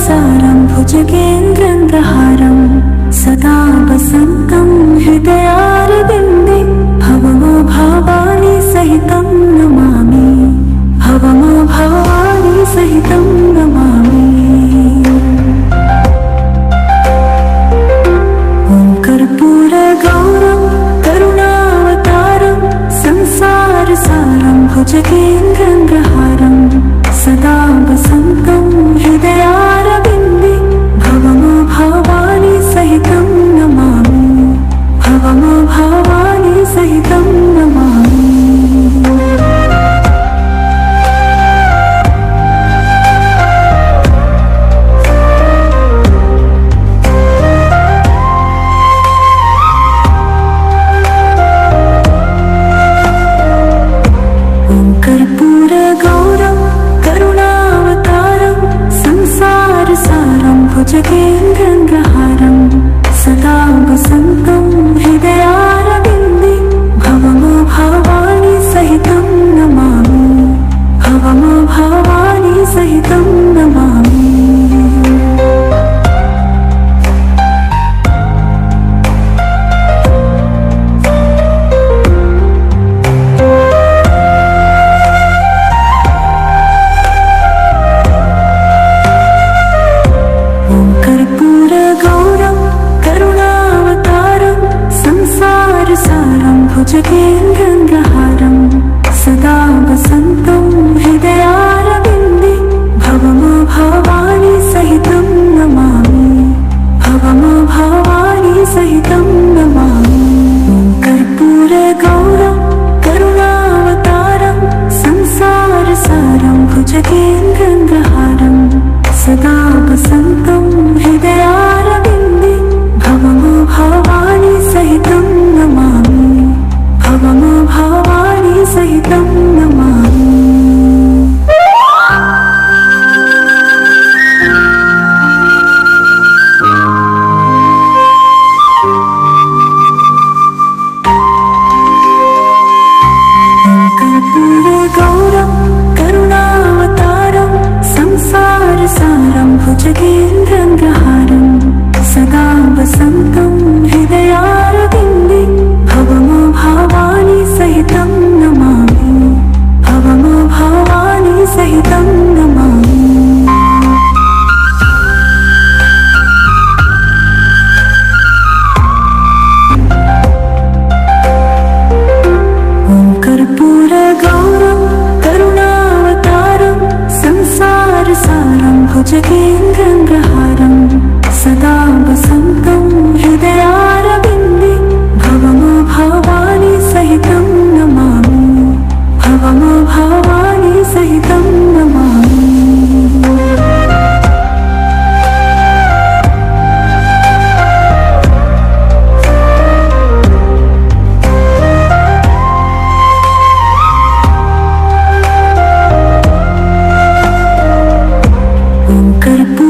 संसारसारं भुजगेन्द्रन्द्रहारं सदा वसन्तं हृदयारविन्दे भवमभावानि सहितं नमामि भवमभावानि सहितं नमामि। ॐ कर्पूरगौरं करुणावतारं संसारसारं भुजगेन्द्रन्द्रहारं सदा वसन्तं हृदयारविन्दे भवमभावानि सहितं नमामि भवमभावानि सहितं नमामि। ॐ कर्पूरगौरं करुणावतारं संसारसारं भुजगेन्द्रन्द्रहारं सदा वसन्तं हृदयारविन्दे भवमभावानि सहितं नमामि भवमभावानि सहितं नमामि। ॐ कर्पूरगौरं करुणावतारं संसारसारं भुजगेन्द्रन्द्रहारं सदा वसन्तं हृदयारविन्दे भवमभावानि सहितं नमामि भवमभावानि सहितं नमामि। ॐ कर्पूरगौरं करुणावतारं संसारसारं भुजगेन्द्रन्द्रहारं सदा वसन्तं हृदयारविन्दे भवमभावानि सहितं नमामि भवमभावानि सहितं नमामि। कर्पूरगौरं करुणावतारं संसारसारं भुजगेन्द्रन्द्रहारं सदा वसन्तं हृदयारविन्दे भवमभावानि सहितं नमामि भवमभावानि सहितं नमामि। ॐ कर्पूरगौरं करुणावतारं संसारसारं भुजगेन्द्रन्द्रहारं सदा वसन्तं हृदयारविन्दे भवमभावानि सहितं नमामि भवमभावानि सहितं नमामि। ॐ कर्पूरगौरं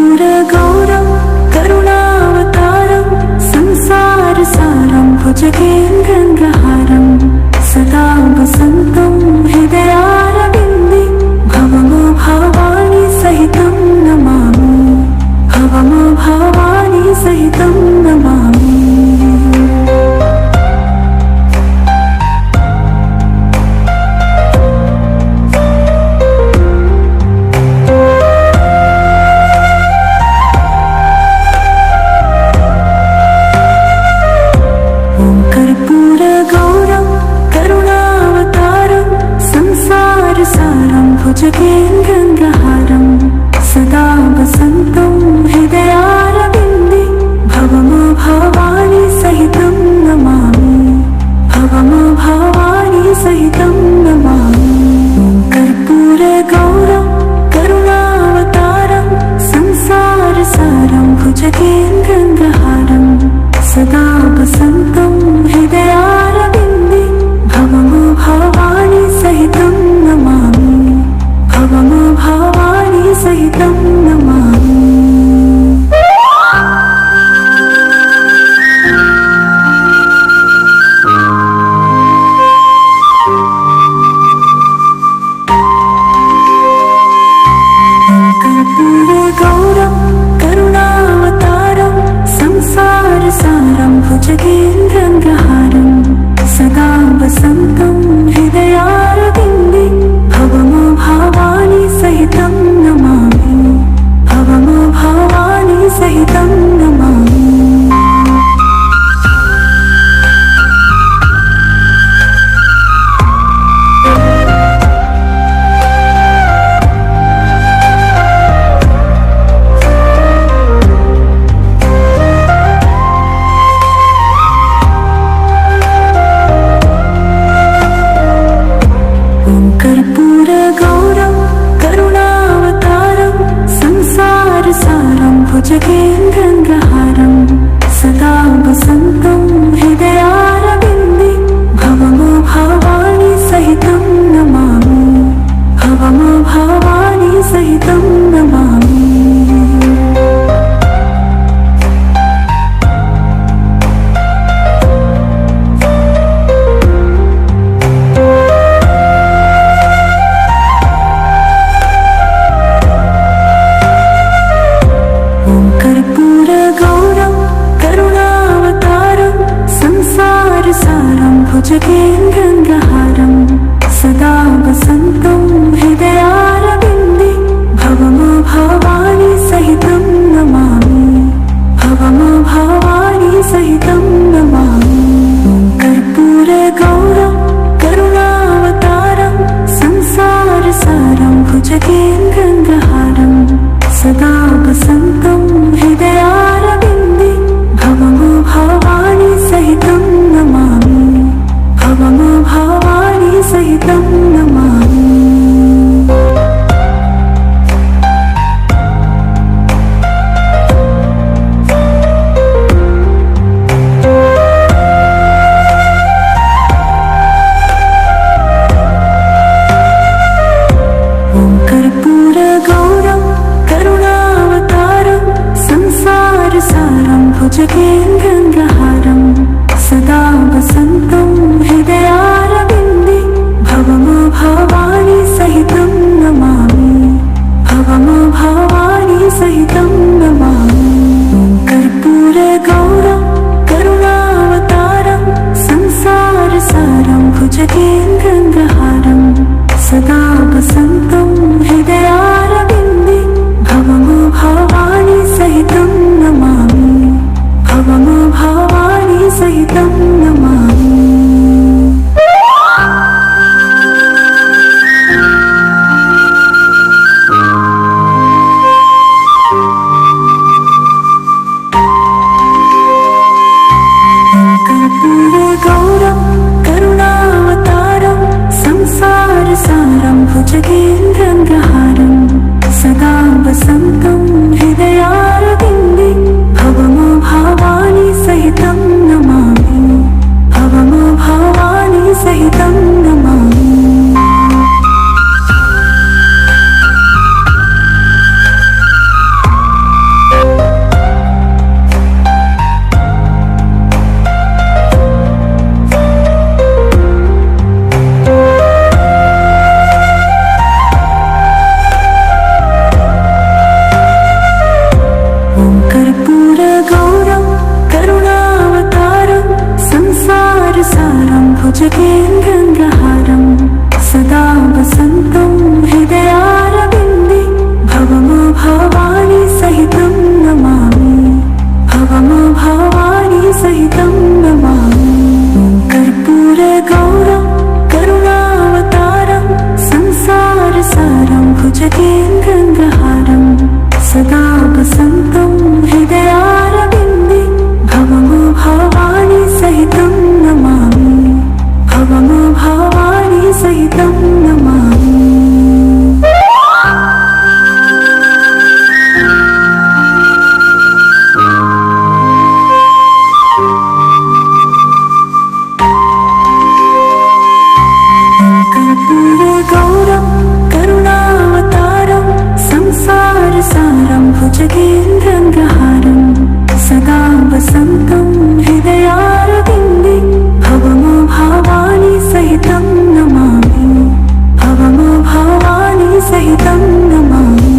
भुजगेन्द्रहारं सदा वसन्तं हृदयारविन्दे भवमो भवानी सहितं नमामि भवमो भवानी सहितं नमामि भुजगेन्द्रहारं सदा वसन्तं हृदयारविन्दे भवमो भवानी सहितं नमामि भवमो भवानी सहितं नमामि कर्पूरगौरं करुणावतारं संसारसारं भुजगेन्द्रहारं सदा वसन्तं हृदयारविन्दे भवमो भवानी सहितं नमामि भवमो भवानी सहितं नमामि ॐ कर्पूरगौरं करुणावतारं संसारसारं भुजगेन्द्रहारं सदा वसन्तं हृदयारविन्दे भवमो भवानी सहितं नमामि भवमो भवानी सहितं नमामि कर्पूरगौरं करुणावतारं संसारसारं भुजगेन्द्रहारं सदा वसन्तं हृदयारविन्दे भवमो भवानी सहितं नमामि भवमो भवानी सहितं नमामि कर्पूरगौरं करुणावतारं संसारसारं भुजगेन्द्रहारं सदा वसन्तं हृदयारविन्दे भवमो भवानी सहितं नमामि भवमो भवानी सहितं नमामि कर्पूरगौरं करुणावतारं संसारसारं भुजगेन्द्रहारं सदा वसन्तं हृदयारविन्दे भवमो भवानी सहितं नमामि भवमो भवानी सहितं नमामि कर्पूरगौरं करुणावतारं संसारसारं भुजगेन्द्रहारं सदा वसन्तं हृदयारविन्दे भवमो भवानी सहितं नमामि भवमो भवानी सहितं नमामि कर्पूरगौरं करुणावतारं संसारसारं भुजगेन्द्रहारं सदा वसन्तं हृदयारविन्दे भवमो भवानी सहितं नमामि भवमो भवानी सहितं नमामि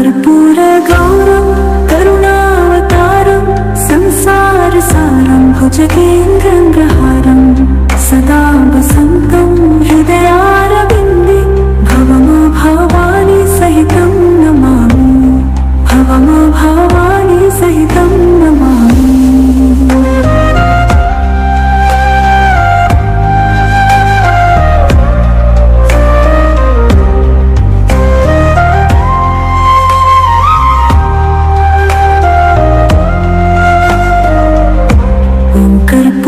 कर्पूरगौरं करुणावतारं संसारसारं भुजगेन्द्रहारं सदा वसन्तं हृदयारविन्दे भवमो भवानी सहितं नमामि भवमो भवानी सहितं नमामि कर्पूरगौरं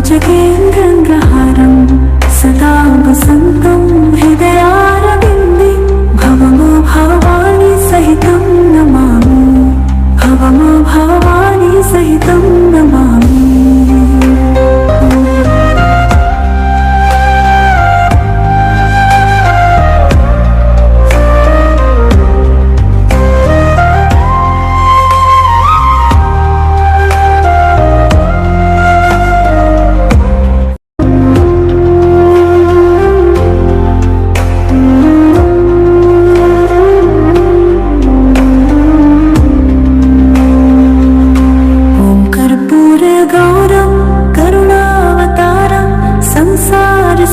भुजगेन्द्रहारं सदा वसन्तं हृदयारविन्दे भवमो भवानी सहितं नमामि भवमो भवानी सहितं नमामि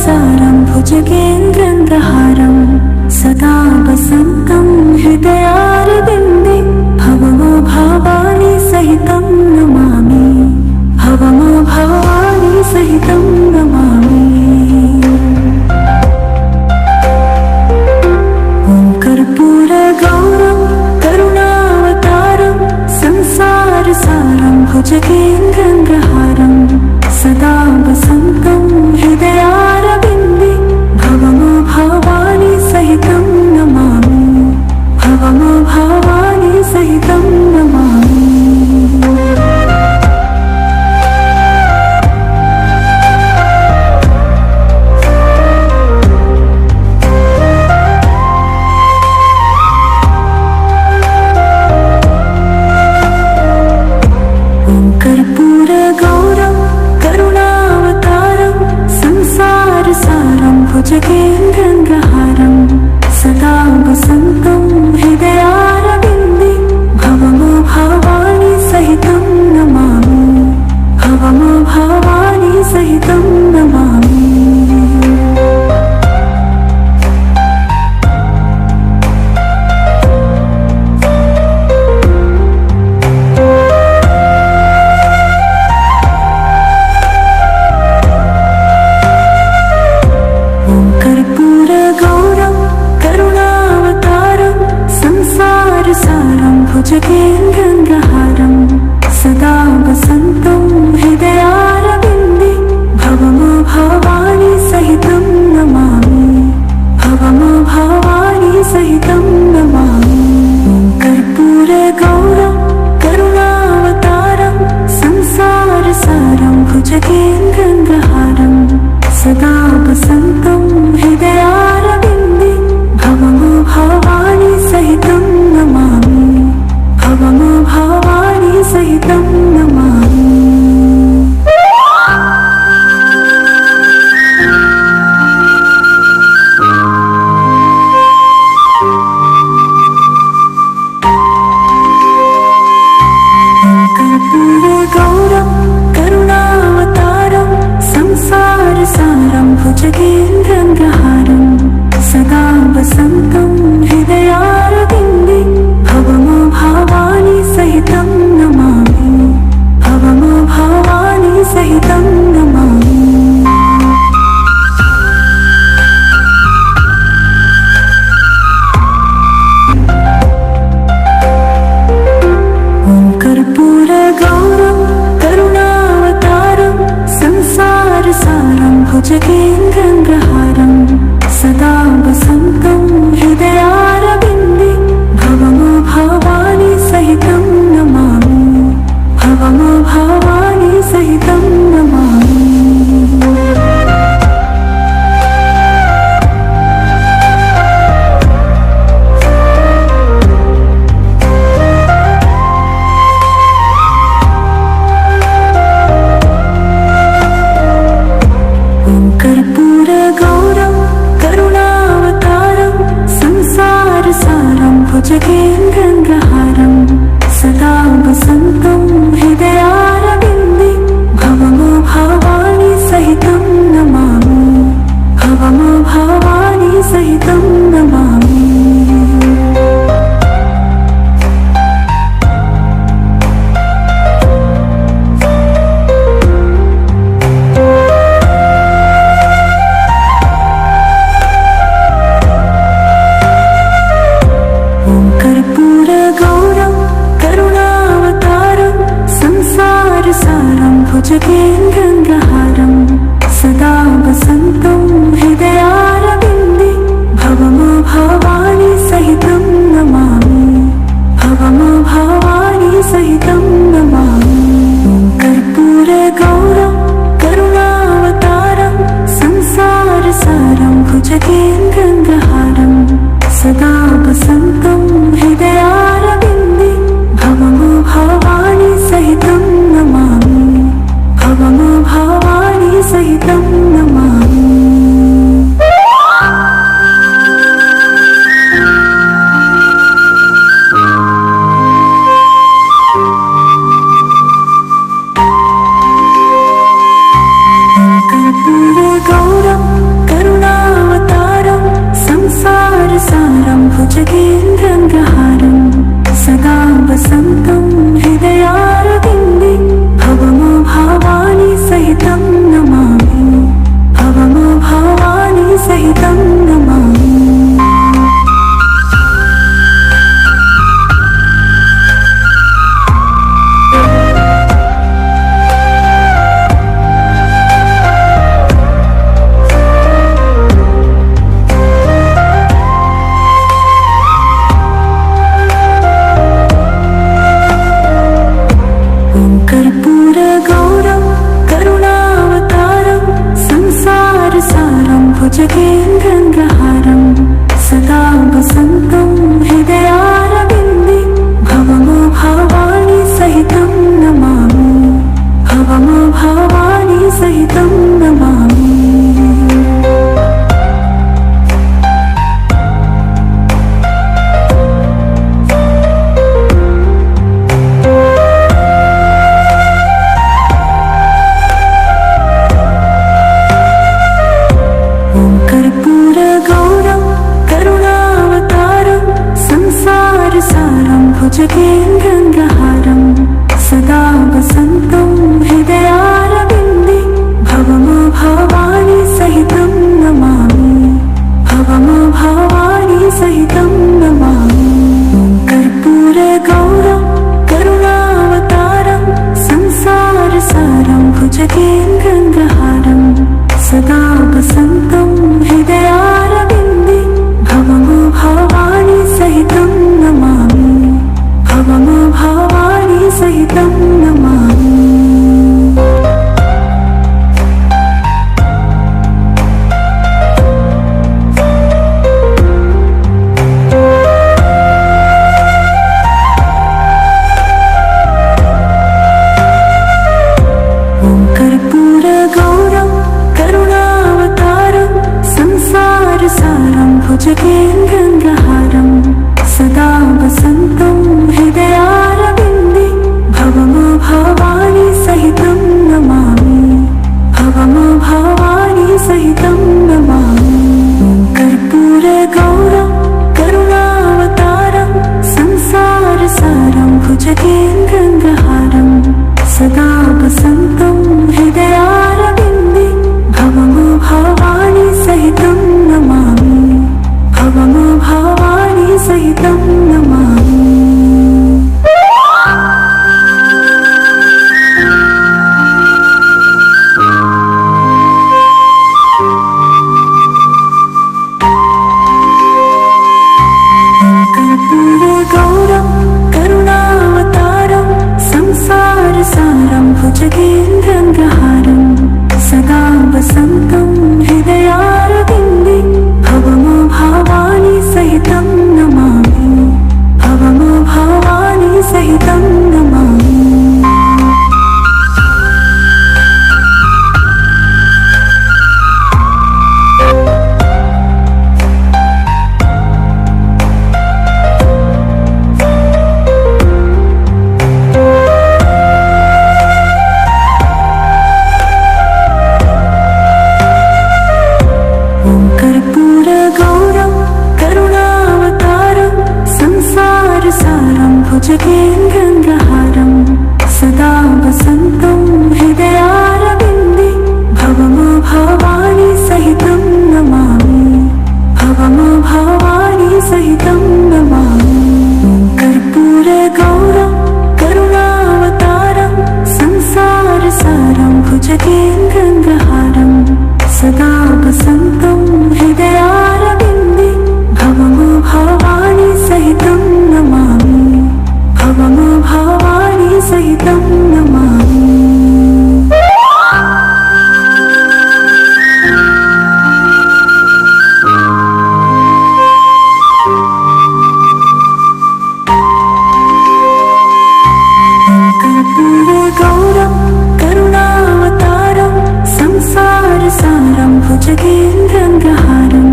सारं भुजगेन्द्रहारं सदा वसन्तं हृदयारविन्दे भवमो भवानी सहितं नमामि भवमो भवानी सहितं नमामि ॐ कर्पूरगौरं करुणावतारं संसारसारं भुजगेन्द्रहारं सदा वसन्तं हृदयारविन्दे भवमो भवानी सहितं नमामि भवमो भवानी सहितं नमामि ॐ कर्पूरगौरं करुणावतारं संसारसारं भुजगेन्द्रहारं सदा वसन्तं हृदयारविन्दे भवमो भवानी सहितं नमामि भवमो भवानी सहितं नमामि ॐ कर्पूरगौरं करुणावतारं संसारसारं भुजगेन्द्रहारं सदा वसन्तं हृदयारविन्दे भवमो भवानी सहितं नमामि भवमो भवानी सहितं नमामि ॐ कर्पूरगौरं करुणावतारं संसारसारं भुजगेन्द्रहारं सदा वसन्तं हृदयारविन्दे भवमो भवानी सहितं नमामि भवमो भवानी सहितं नमामि कर्पूरगौरं करुणावतारं संसारसारं भुजगेन्द्रहारं सदा वसन्तं हृदयारविन्दे भवमो भवानी सहितं नमामि भवमो भवानी सहितं नमामि ॐ कर्पूरगौरं करुणावतारं संसारसारं भुजगेन्द्रहारं सदा वसन्तं हृदयारविन्दे भवमो भवानी सहितं नमामि भवमो भवानी सहितं नमामि ॐ कर्पूरगौरं करुणावतारं संसारसारं भुजगेन्द्रहारं सदा वसन्तं हृदयारविन्दे भवमो भवानी सहितं नमामि भवमो भवानी सहितं नमामि ॐ कर्पूरगौरं करुणावतारं संसारसारं भुजगेन्द्रहारं भुजगेन्द्रहारं सदा वसन्तं हृदयारविन्दे भवमभावानि सहितं नमामि भवमभावानि सहितं नमामि कर्पूरगौरं करुणावतारं संसारसारं भुजगेन्द्रहारं सदा वसन्तं हृदयारविन्दे भवमभावानि सहितं नमामि भवमभावानि सहितं नमामि कर्पूरगौरं करुणावतारं संसारसारं भुजगेन्द्रहारं सदा वसन्तं हृदयारविन्दे भवमभावानि सहितं नमामि भवमभावानि सहितं नमामि कर्पूरगौरं करुणावतारं संसारसारं भुजगेन्द्रहारं सदा वसन्तं हृदयारविन्दे भवमभावानि सहितं नमामि भवमभावानि सहितं नमामि कर्पूरगौरं करुणावतारं संसारसारं भुजगेन्द्रहारं सदा वसन्तं हृदयारविन्दे भवमभावानि सहितं नमामि भवमभावानि सहितं नमामि कर्पूरगौरं करुणावतारं संसारसारं भुजगेन्द्रहारं सदा वसन्तं हृदयारविन्दे भवमभावानि सहितं नमामि भवमभावानि सहितं नमामि कर्पूरगौरं करुणावतारं संसारसारं भुजगेन्द्रहारं सदा वसन्तं हृदयारविन्दे भवमभावानि सहितं नमामि भवमभावानि सहितं नमामि कर्पूरगौरं करुणावतारं संसारसारं भुजगेन्द्रहारं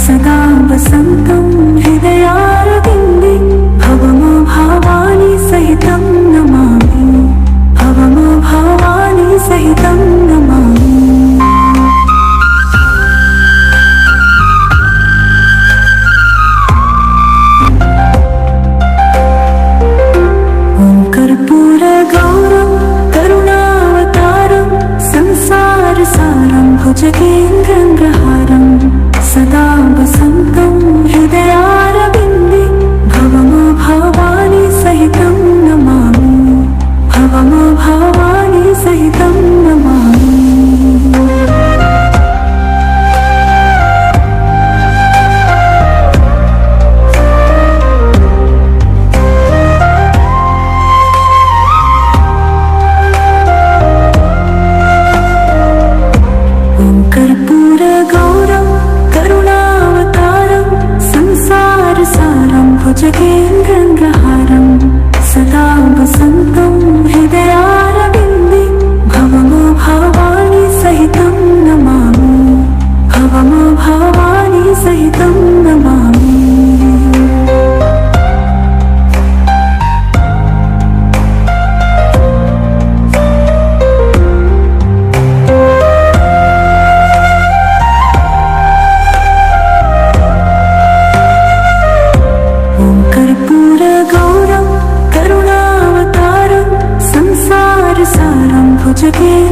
सदा वसन्तं हृदयारविन्दे भवमभावानि सहितं नमामि भवमभावानि सहितं नमामि कर्पूरगौरं करुणावतारं संसारसारं भुजगेन्द्रहारं सदा वसन्तं हृदयारविन्दे भवमभावानि सहितं नमामि भवमभावानि सहितं नमामि कर्पूरगौरं करुणावतारं संसारसारं भुजगेन्द्रहारं सदा वसन्तं हृदयारविन्दे भवमभावानि सहितं नमामि भवमभावानि सहितं नमामि कर्पूरगौरं भुजगे